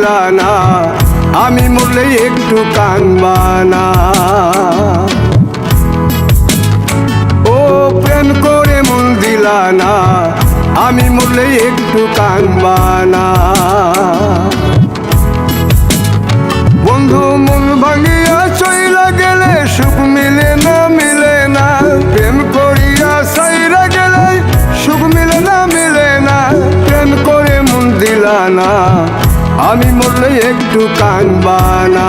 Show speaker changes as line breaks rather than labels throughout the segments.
দিলা না, আমি মরলে একটু কানবা না। ও প্রেম করে মন দিলা না, আমি মরলে একটু কানবা না। বন্ধু মন ভাঙিয়া চইলা গেলে সুখ মিলে না, মিলে না। প্রেম করিয়া সাইরা গেলে সুখ মিলে না, মিলে না। প্রেম করে মন দিলা না, আমি মরলে একটু কানবা না।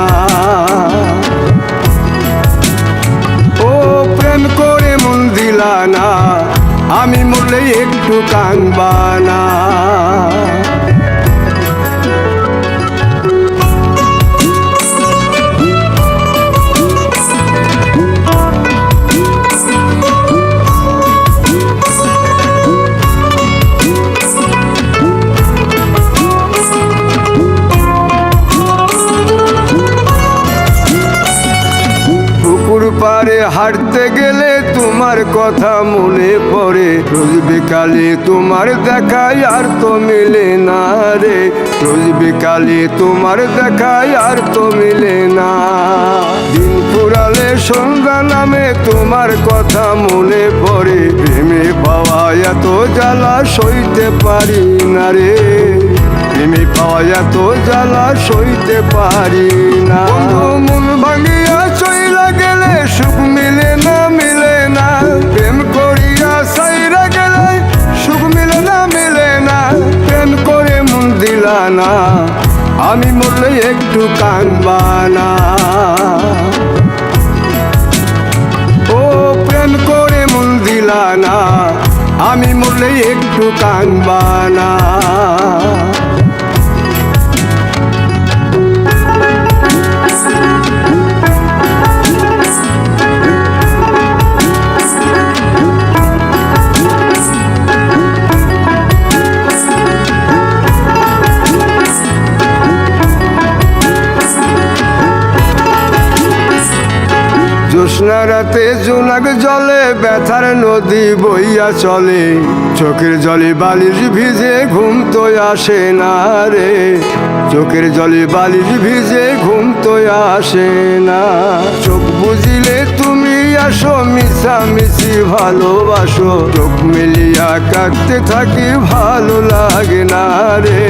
ও প্রেম করে মন দিলা না, আমি মরলে একটু কানবা না। পারে হাঁটতে গেলে তোমার কথা মনে পড়ে, রোজ বিকালে তোমার দেখায় আর তো মিলে না রে। রোজ বিকালে তোমার দেখায় আর তো মিলে না। দিন ফুরালে সন্ধ্যা নামে তোমার কথা মনে পড়ে, প্রেমে পাওয়া এত জ্বালা সইতে পারি না রে। প্রেমে পাওয়া এত জ্বালা সইতে পারি না। মন ভাঙিয়া চইলা গেলে সুখ মিলে না, মিলে না। প্রেম করিয়া সাইরা গেলে সুখ মিলে না, মিলে না। প্রেম করে মন দিলা না, আমি মরলে একটু কানবা না। ও প্রেম করে মন দিলা না, আমি মরলে একটু কানবা না। জ্যোৎস্না রাতে জোনাক জলে ব্যথার নদী বইয়া চলে, চোখের জলে বালিশ ভিজে ঘুম তো আসে না রে। চোখের জলে বালিশ ভিজে ঘুম তো আসে না। চোখ বুঝিলে তুমি আসো, মিশামিশি ভালোবাসো। চোখ মিলিয়া কাঁদতে থাকি ভালো লাগে না রে।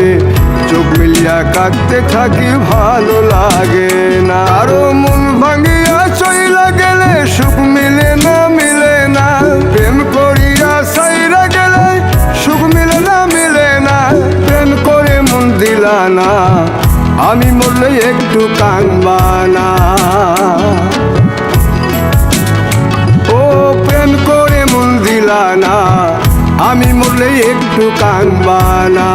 চোখ মিলিয়া কাঁদতে থাকি ভালো লাগে না। আরো মন ভাঙিয়া চইলা গেলে সুখ মিলে না, মিলে না। প্রেম করিয়া সাইরা গেলে সুখ মিলে না, মিলে না। প্রেম করে মন দিলা না, আমি মরলে একটু কানবা না। ও প্রেম করে মন দিলা না, আমি মরলে একটু কানবা না।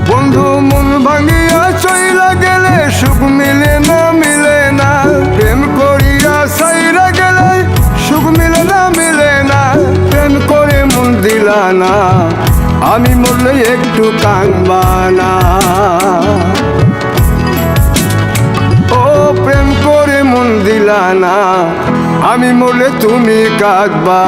বন্ধু মন ভাঙিয়া চইলা গেলে সুখ মিলে না, মিলে না। প্রেম করিয়া সাইরা গেলে সুখ মিলে না, মিলে না। প্রেম করে মন দিলা না, আমি মরলে একটু কানবা না। ও প্রেম করে মন দিলা না, আমি মরলে তুমি কাঁদবা।